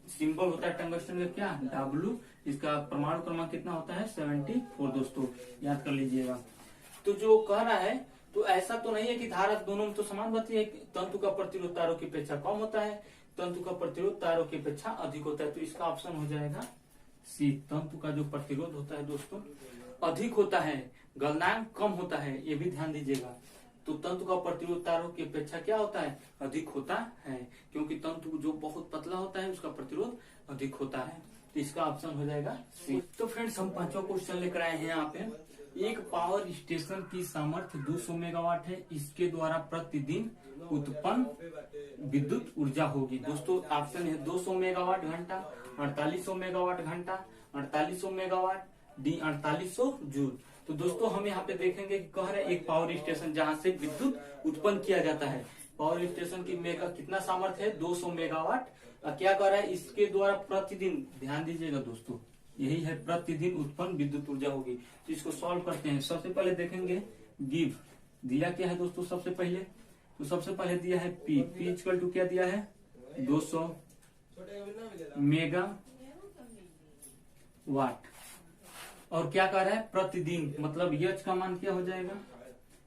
सिंबल होता है टंगस्टन का क्या, W, इसका परमाणु क्रमांक कितना होता है 74 दोस्तों, याद कर लीजिएगा। तो जो कह रहा है, तो ऐसा तो नहीं है कि धारा दोनों में तो समान बहती है, तंतु का प्रतिरोध तारों की अपेक्षा कम होता है, तंतु का प्रतिरोध तारों की अपेक्षा अधिक होता है, तो इसका ऑप्शन हो जाएगा सी। तंतु का जो प्रतिरोध होता है दोस्तों अधिक होता है, गलनांक कम होता है, ये भी ध्यान दीजिएगा। तो तंतु का प्रतिरोध तारों की अपेक्षा क्या होता है, अधिक होता है, क्योंकि तंतु जो बहुत पतला होता है उसका प्रतिरोध अधिक होता है, तो इसका ऑप्शन हो जाएगा सी। तो फ्रेंड्स हम पांचवा क्वेश्चन लेकर आए हैं यहाँ पे। एक पावर स्टेशन की सामर्थ्य 200 मेगावाट है, इसके द्वारा प्रतिदिन उत्पन्न विद्युत ऊर्जा होगी। दोस्तों ऑप्शन है 200 मेगावाट घंटा, 4800 मेगावाट घंटा, 4800 मेगावाट, डी 4800 जूल। तो दोस्तों हम यहाँ पे देखेंगे कि कह रहे एक पावर स्टेशन जहाँ से विद्युत उत्पन्न किया जाता है, पावर स्टेशन की मेगा कितना सामर्थ्य है 200 मेगावाट, क्या कर रहा है, इसके द्वारा प्रतिदिन, ध्यान दीजिएगा दोस्तों, यही है प्रतिदिन उत्पन्न विद्युत ऊर्जा होगी। तो इसको सॉल्व करते हैं। सबसे पहले देखेंगे गिव दिया क्या है दोस्तों, सबसे पहले दिया है पी इक्वल टू क्या दिया है 200 मेगा वाट, और क्या कर रहा है प्रतिदिन, मतलब यच का मान क्या हो जाएगा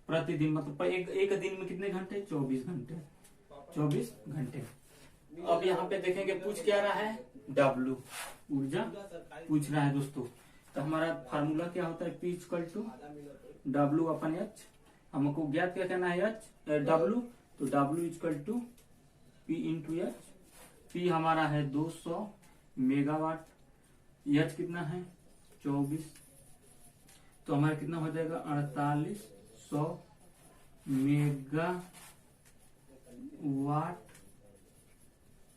प्रतिदिन, मतलब एक दिन में कितने घंटे 24 घंटे। अब यहाँ पे देखेंगे पूछ क्या रहा है W ऊर्जा पूछ रहा है दोस्तों। तो हमारा फार्मूला क्या होता है P equal to W upon H, हमको ज्ञात क्या करना है W, तो W equal to P into H। P हमारा है 200 मेगावाट, H कितना है 24, तो हमारा कितना हो जाएगा 4800 मेगा वाट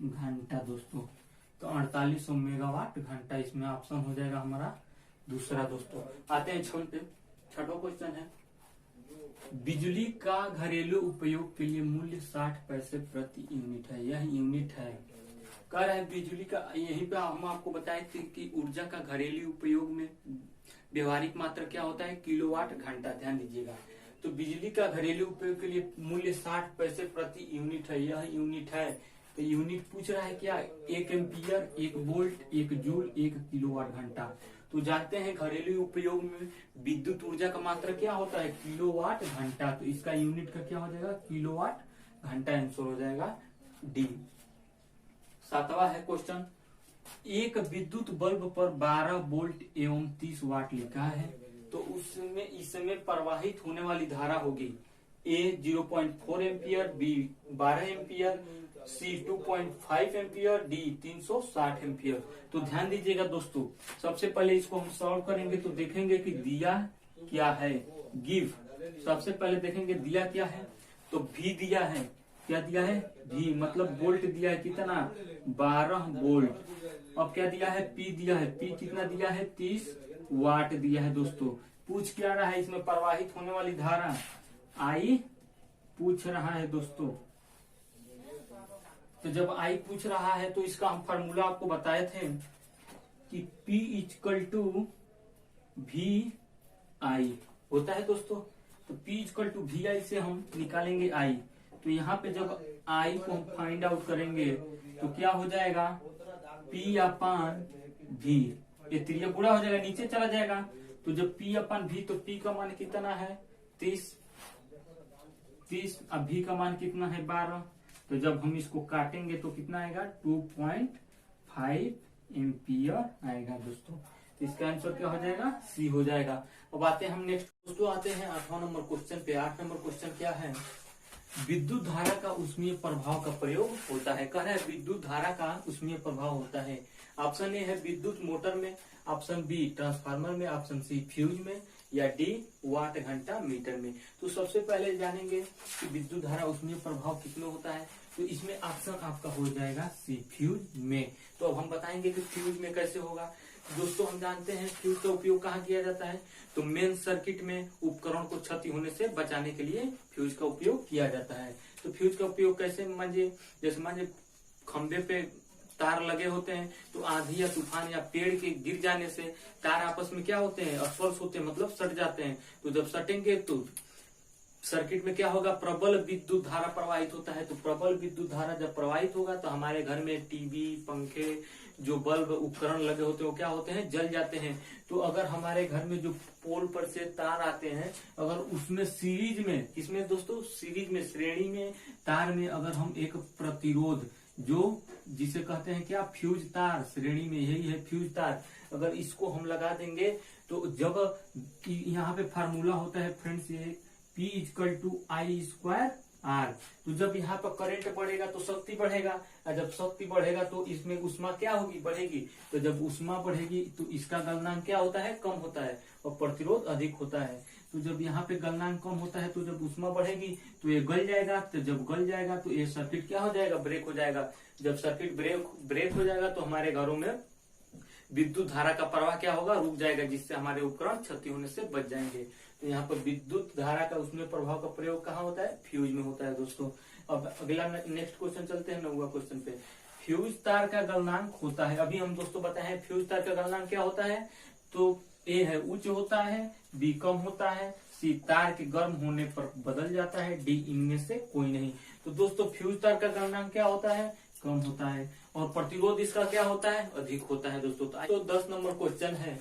घंटा दोस्तों। तो 4800 मेगावाट घंटा इसमें ऑप्शन हो जाएगा हमारा दूसरा दोस्तों। आते हैं छठा क्वेश्चन है, बिजली का घरेलू उपयोग के लिए मूल्य 60 पैसे प्रति यूनिट है, यह यूनिट है। कह रहा है बिजली का, यहीं पे हम आपको बताए थे कि ऊर्जा का घरेलू उपयोग में व्यवहारिक मात्रा क्या होता है किलोवाट घंटा, ध्यान दीजिएगा। तो बिजली का घरेलू उपयोग के लिए मूल्य 60 पैसे प्रति यूनिट है, यह यूनिट है। तो यूनिट पूछ रहा है क्या, 1 एम्पियर, 1 वोल्ट, 1 जूल, 1 किलोवाट घंटा। तो जानते हैं घरेलू उपयोग में विद्युत ऊर्जा का मात्रा क्या होता है किलोवाट घंटा, तो इसका यूनिट का क्या हो जाएगा किलोवाट घंटा, आंसर हो जाएगा डी। सातवां है क्वेश्चन, एक विद्युत बल्ब पर 12 वोल्ट एवं 30 वाट लिखा है, तो उसमें इसमें प्रवाहित होने वाली धारा होगी ए 0.4 एम्पियर, बी 12 एम्पियर, सी 2.5 एम्पियर, डी 360 एम्पियर। तो ध्यान दीजिएगा दोस्तों, सबसे पहले इसको हम सॉल्व करेंगे तो देखेंगे कि दिया क्या है गिव। सबसे पहले देखेंगे दिया क्या है, तो भी दिया है, क्या दिया है भी, मतलब वोल्ट दिया है कितना 12 वोल्ट। अब क्या दिया है पी दिया है, पी कितना दिया है 30 वाट दिया है दोस्तों। पूछ क्या रहा है इसमें प्रवाहित होने वाली धारा आई पूछ रहा है दोस्तों। तो जब आई पूछ रहा है तो इसका हम फार्मूला आपको बताए थे कि P इक्वल टू वी आई होता है दोस्तों। तो P इक्वल टू वी आई से हम निकालेंगे आई, तो यहाँ पे जब आई को हम फाइंड आउट करेंगे तो क्या हो जाएगा, P अपान V, ये त्रिज्या पूरा हो जाएगा, नीचे चला जाएगा। तो जब P अपान V, तो P का मान कितना है 30, अब V का मान कितना है 12। तो जब हम इसको काटेंगे तो कितना आएगा 2.5 एम्पियर आएगा दोस्तों। तो इसका आंसर क्या हो जाएगा, सी हो जाएगा। अब आते हैं हम नेक्स्ट दोस्तों, आते हैं 8वां नंबर क्वेश्चन पे। 8 नंबर क्वेश्चन क्या है, विद्युत धारा का उष्मीय प्रभाव का प्रयोग होता है। कह रहा है विद्युत धारा का उष्मीय प्रभाव होता है। ऑप्शन ए है विद्युत मोटर में, ऑप्शन बी ट्रांसफार्मर में, ऑप्शन सी फ्यूज में, या डी वाट घंटा मीटर में। तो सबसे पहले जानेंगे कि विद्युत धारा उष्मीय प्रभाव किसमें होता है। तो इसमें ऑप्शन आपका हो जाएगा सी, फ्यूज में। तो अब हम बताएंगे कि फ्यूज में कैसे होगा। दोस्तों हम जानते हैं फ्यूज का उपयोग कहाँ किया जाता है, तो मेन सर्किट में उपकरण को क्षति होने से बचाने के लिए फ्यूज का उपयोग किया जाता है। तो फ्यूज का उपयोग कैसे, मानिए जैसे मानिए खंबे पे तार लगे होते हैं, तो आंधी या तूफान या पेड़ के गिर जाने से तार आपस में क्या होते हैं, स्पर्श होते हैं, मतलब सट जाते हैं। तो जब सटेंगे तो सर्किट में क्या होगा, प्रबल विद्युत धारा प्रवाहित होता है। तो प्रबल विद्युत धारा जब प्रवाहित होगा तो हमारे घर में टीवी, पंखे, जो बल्ब उपकरण लगे होते हैं वो क्या होते हैं, जल जाते हैं। तो अगर हमारे घर में जो पोल पर से तार आते हैं, अगर उसमें सीरीज में, किसमें दोस्तों, सीरीज में, श्रेणी में तार में अगर हम एक प्रतिरोध, जो जिसे कहते हैं क्या, फ्यूज तार, श्रेणी में यही है फ्यूज तार, अगर इसको हम लगा देंगे तो जब यहाँ पे फार्मूला होता है फ्रेंड्स, ये P = I²R। तो जब यहाँ पर करंट बढ़ेगा तो शक्ति बढ़ेगा, और जब शक्ति बढ़ेगा तो इसमें उष्मा क्या होगी, बढ़ेगी। तो जब उष्मा बढ़ेगी तो इसका गलनांक क्या होता है, कम होता है, और प्रतिरोध अधिक होता है। तो जब यहाँ पे गलनांक कम होता है तो जब उष्मा बढ़ेगी तो ये गल जाएगा। तो जब गल जाएगा तो ये सर्किट क्या हो जाएगा, ब्रेक हो जाएगा। जब सर्किट ब्रेक हो जाएगा तो हमारे घरों में विद्युत धारा का प्रवाह क्या होगा, रुक जाएगा, जिससे हमारे उपकरण क्षति होने से बच जाएंगे। तो यहाँ पर विद्युत धारा का उसमें प्रभाव का प्रयोग कहाँ होता है, फ्यूज में होता है दोस्तों। अब अगला नेक्स्ट क्वेश्चन चलते हैं 9वां क्वेश्चन पे। फ्यूज तार का गलनांक होता है, अभी हम दोस्तों बताए हैं फ्यूज तार का गलनांक क्या होता है। तो ए है उच्च होता है, बी कम होता है, सी तार के गर्म होने पर बदल जाता है, डी इनमें से कोई नहीं। तो दोस्तों फ्यूज तार का गलनांक क्या होता है, कम होता है, और प्रतिरोध इसका क्या होता है, अधिक होता है दोस्तों। तो 10 नंबर क्वेश्चन है,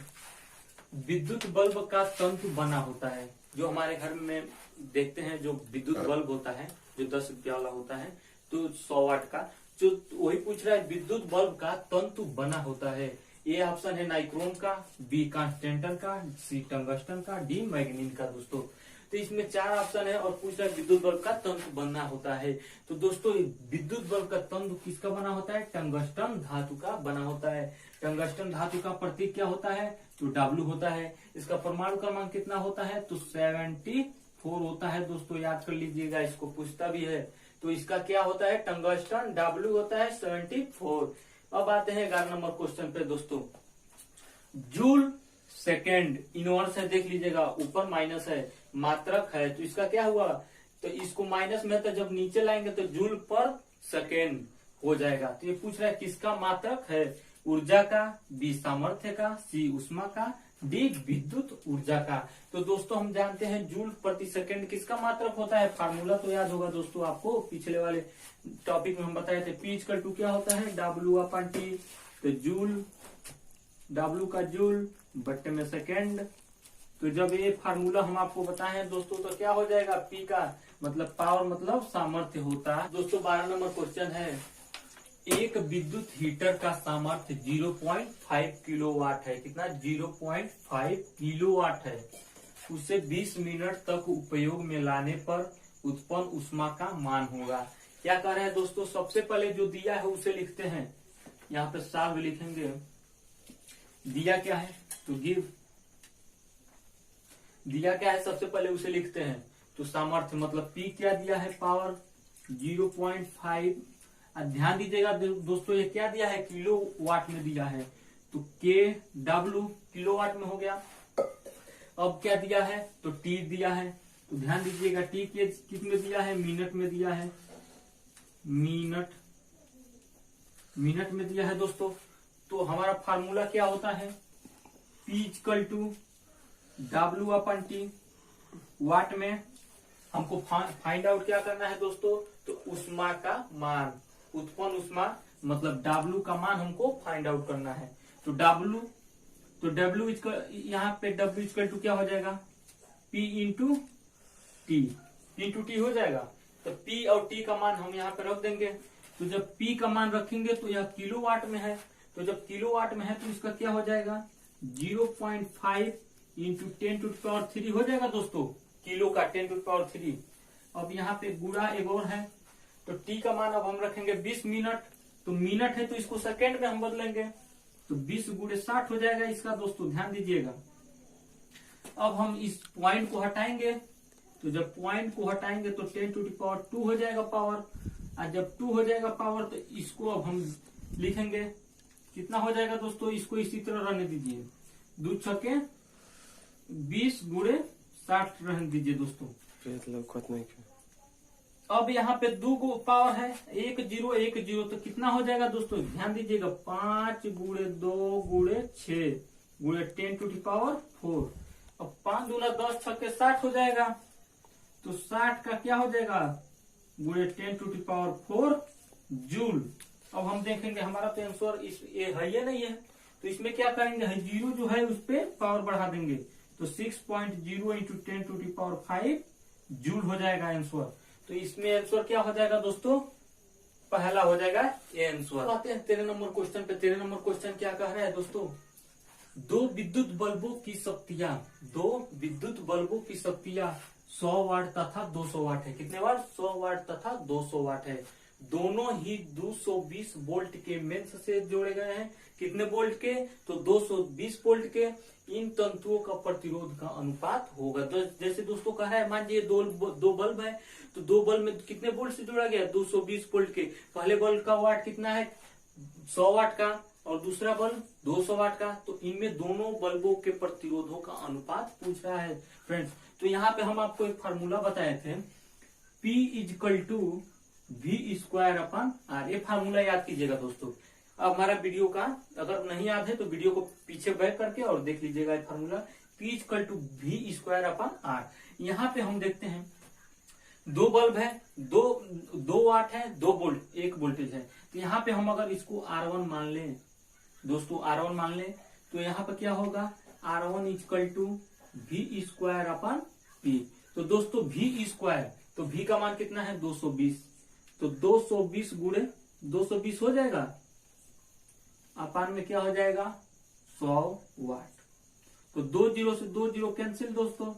विद्युत बल्ब का तंतु बना होता है। जो हमारे घर में देखते हैं जो विद्युत बल्ब होता है, जो 10 रुपया वाला होता है, तो 100 वाट का, जो वही पूछ रहा है विद्युत बल्ब का तंतु बना होता है। ए ऑप्शन है नाइक्रोम का, बी कांस्टेंटन का, सी टंगस्टन का, डी मैग्नीन का दोस्तों। तो इसमें 4 ऑप्शन है और पूछ रहा है विद्युत बल्ब का तंतु बनना होता है। तो दोस्तों विद्युत बल्ब का तंतु किसका बना होता है, टंगस्टन धातु का बना होता है। टंगस्टन धातु का प्रतीक क्या होता है, तो W होता है। इसका परमाणु क्रमांक कितना होता है, तो 74 होता है दोस्तों, याद कर लीजिएगा, इसको पूछता भी है। तो इसका क्या होता है, टंगस्टन W होता है 74। अब आते हैं 11 नंबर क्वेश्चन पे दोस्तों। जूल सेकेंड इनवर्स है, देख लीजिएगा, ऊपर माइनस है, मात्रक है, तो इसका क्या हुआ, तो इसको माइनस में तो जब नीचे लाएंगे तो जूल पर सेकेंड हो जाएगा। तो ये पूछ रहा है किसका मात्रक है, ऊर्जा का, बी सामर्थ्य का, सी उष्मा का, डी विद्युत ऊर्जा का। तो दोस्तों हम जानते हैं जूल प्रति सेकेंड किसका मात्रक होता है, फार्मूला तो याद होगा दोस्तों आपको, पिछले वाले टॉपिक में हम बताए थे। P = क्या होता है, W/T। तो जूल, W का जूल, बट्टे में सेकेंड। तो जब ये फार्मूला हम आपको बताए हैं दोस्तों, तो क्या हो जाएगा, P का मतलब पावर, मतलब सामर्थ्य होता है दोस्तों। 12 नंबर क्वेश्चन है, एक विद्युत हीटर का सामर्थ्य 0.5 किलोवाट है। कितना, 0.5 किलोवाट है। उसे 20 मिनट तक उपयोग में लाने पर उत्पन्न उष्मा का मान होगा। क्या कह रहे हैं दोस्तों, सबसे पहले जो दिया है उसे लिखते हैं, यहाँ पे साल लिखेंगे। दिया क्या है, तो गिव, दिया क्या है सबसे पहले उसे लिखते हैं। तो सामर्थ्य मतलब P क्या दिया है, पावर 0.5। ध्यान दीजिएगा दोस्तों, ये क्या दिया है, किलो वाट में दिया है, तो KW किलोवाट में हो गया। अब क्या दिया है, तो T दिया है, तो ध्यान दीजिएगा T किस में दिया है, मिनट में दिया है, मिनट में दिया है दोस्तों। तो हमारा फार्मूला क्या होता है, P = W/T, वाट में हमको फाइंड आउट क्या करना है दोस्तों, तो ऊष्मा का मान, उत्पन्न ऊष्मा मतलब W का मान हमको फाइंड आउट करना है। तो W यहाँ पे W इक्वल टू क्या हो जाएगा, P इंटू टी हो जाएगा। तो P और T का मान हम यहाँ पे रख देंगे। तो जब P का मान रखेंगे तो यह किलोवाट में है, तो जब किलोवाट में है तो इसका क्या हो जाएगा 0.5 इंटू 10⁻³ हो जाएगा दोस्तों, किलो का 10⁻³। अब यहाँ पे गुणा एक और है, तो T का मान अब हम रखेंगे 20 मिनट, तो मिनट है तो इसको सेकेंड में हम बदलेंगे, तो 20 गुणे 60 हो जाएगा इसका दोस्तों, ध्यान दीजिएगा। अब हम इस पॉइंट को हटाएंगे, तो जब पॉइंट को हटाएंगे तो 10⁻² हो जाएगा पावर, और जब 2 हो जाएगा पावर तो इसको अब हम लिखेंगे कितना हो जाएगा दोस्तों, इसको इसी तरह रहने दीजिए, 2 छक्के 20 गुणे 60 रहने दीजिए दोस्तों। अब यहाँ पे 2 पावर है, 1 0 1 0, तो कितना हो जाएगा दोस्तों, ध्यान दीजिएगा 5 गुणे 2 गुणे 6 गुणे 10⁻⁴। अब 5 दूना 10 छक्के 60 हो जाएगा, तो 60 का क्या हो जाएगा गुणे 10⁻⁴ जूल। अब हम देखेंगे हमारा तो आंसर ये है या नहीं है, तो इसमें क्या करेंगे, जीरो जो है उस पे पावर बढ़ा देंगे, तो 6.0 इंटू 10⁵ जूल हो जाएगा आंसर। तो इसमें आंसर क्या हो जाएगा दोस्तों, पहला हो जाएगा ये आंसर। आते हैं 13 नंबर क्वेश्चन पे। 13 नंबर क्वेश्चन क्या कह रहा है दोस्तों, दो विद्युत बल्बों की शक्तियां 100 वाट तथा 200 वाट है। कितने वाट, 100 वाट तथा 200 वाट है। दोनों ही 220 वोल्ट के मेंस से जोड़े गए हैं। कितने वोल्ट के, तो 220 वोल्ट के। इन तंतुओं का प्रतिरोध का अनुपात होगा, तो जैसे दोस्तों कह रहा है, मान लीजिए दो बल्ब है, तो 2 बल्ब में कितने वोल्ट से जोड़ा गया, 220 वोल्ट के। पहले बल्ब का वाट कितना है 100 वाट का, और दूसरा बल्ब 200 वाट का, तो इनमें दोनों बल्बों के प्रतिरोधों का अनुपात पूछ रहा है फ्रेंड्स। तो यहाँ पे हम आपको एक फार्मूला बताए थे, P = V²/R। ये फार्मूला याद कीजिएगा दोस्तों। अब हमारा वीडियो का अगर नहीं याद है तो वीडियो को पीछे बैक करके और देख लीजिएगा ये फार्मूला, P = V²/R। यहाँ पे हम देखते हैं 2 बल्ब है, 2 वाट है, 2 वोल्ट, 1 वोल्टेज है। तो यहाँ पे हम अगर इसको R1 मान लें दोस्तों, R1 मान लें, तो यहाँ पे क्या होगा, R1 = V²/P। तो दोस्तों V², तो V का मान कितना है 220, तो 220 गुणे 220 हो जाएगा, अपान में क्या हो जाएगा 100 वाट। तो 2 0 से 2 0 कैंसिल दोस्तों,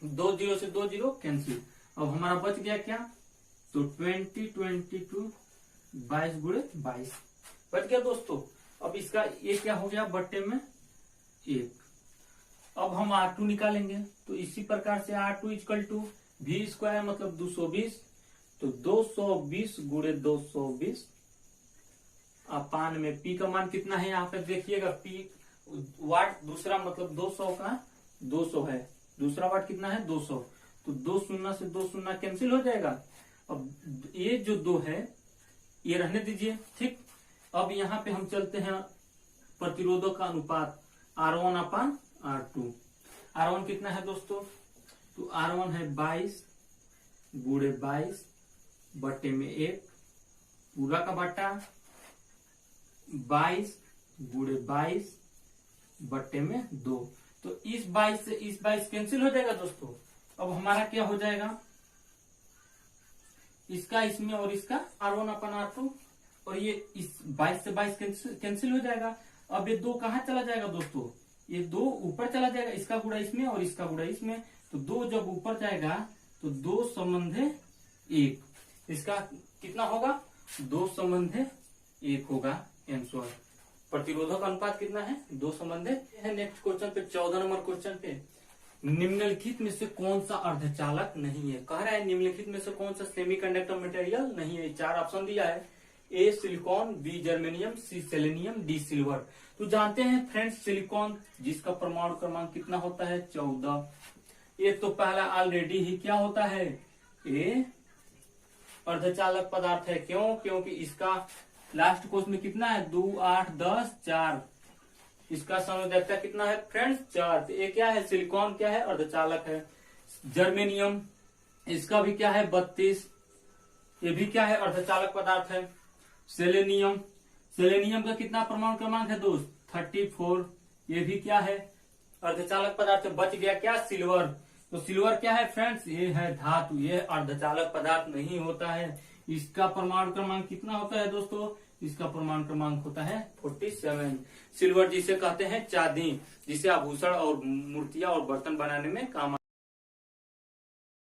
2 0 से 2 0 कैंसिल। अब हमारा बच गया क्या, तो 20 22 22 गुणे 22 बच गया दोस्तों। अब इसका ये क्या हो गया, बट्टे में 1। अब हम R2 निकालेंगे, तो इसी प्रकार से R2 = V² मतलब 220, तो 220 गुणे 220 अपान में P का मान कितना है, यहाँ पे देखिएगा P वाट, दूसरा मतलब 200 का 200 है, दूसरा वाट कितना है 200, तो 2 शून्य से 2 शून्य कैंसिल हो जाएगा। अब ये जो 2 है ये रहने दीजिए, ठीक। अब यहाँ पे हम चलते हैं प्रतिरोधों का अनुपात R1/R2। R1 कितना है दोस्तों, तो R1 है 22 गुणे 22 बट्टे में 1, पूरा का बट्टा 22 गुणे 22 बट्टे में 2। तो इस 22 से इस 22 कैंसिल हो जाएगा दोस्तों। अब हमारा क्या हो जाएगा, इसका इसमें और इसका R1/R2, और ये इस 22 से 22 कैंसिल हो जाएगा। अब ये 2 कहाँ चला जाएगा दोस्तों, ये 2 ऊपर चला जाएगा, इसका गुणा इसमें और इसका गुणा इसमें, तो 2 जब ऊपर जाएगा तो 2 संबंधे 1, इसका कितना होगा 2 संबंधे 1 होगा आंसर। प्रतिरोधक अनुपात कितना है 2 संबंधे है। नेक्स्ट क्वेश्चन पे 14 नंबर क्वेश्चन पे, निम्नलिखित में से कौन सा अर्धचालक नहीं है, कह रहा है निम्नलिखित में से कौन सा सेमीकंडक्टर मटेरियल नहीं है। 4 ऑप्शन दिया है, A silicon, B germanium, C selenium, D silver. तो जानते हैं फ्रेंड्स सिलिकॉन जिसका परमाणु क्रमांक कितना होता है 14। ये तो पहला ऑलरेडी ही क्या होता है, ये अर्धचालक पदार्थ है। क्यों, क्योंकि इसका लास्ट कोर्स में कितना है 2 8 10 4, इसका संवेदकता कितना है फ्रेंड्स 4। तो ये क्या है, सिलिकॉन क्या है अर्धचालक है। जर्मेनियम, इसका भी क्या है 32, ये भी क्या है अर्धचालक पदार्थ है। सेलेनियम, सेलेनियम का कितना परमाणु क्रमांक है दोस्त 34, ये भी क्या है अर्धचालक पदार्थ। बच गया क्या सिल्वर, तो सिल्वर क्या है फ्रेंड्स, ये है धातु, ये अर्धचालक पदार्थ नहीं होता है। इसका परमाणु क्रमांक कितना होता है दोस्तों, इसका परमाणु क्रमांक होता है 47। सिल्वर जिसे कहते हैं चांदी, जिसे आभूषण और मूर्तियां और बर्तन बनाने में काम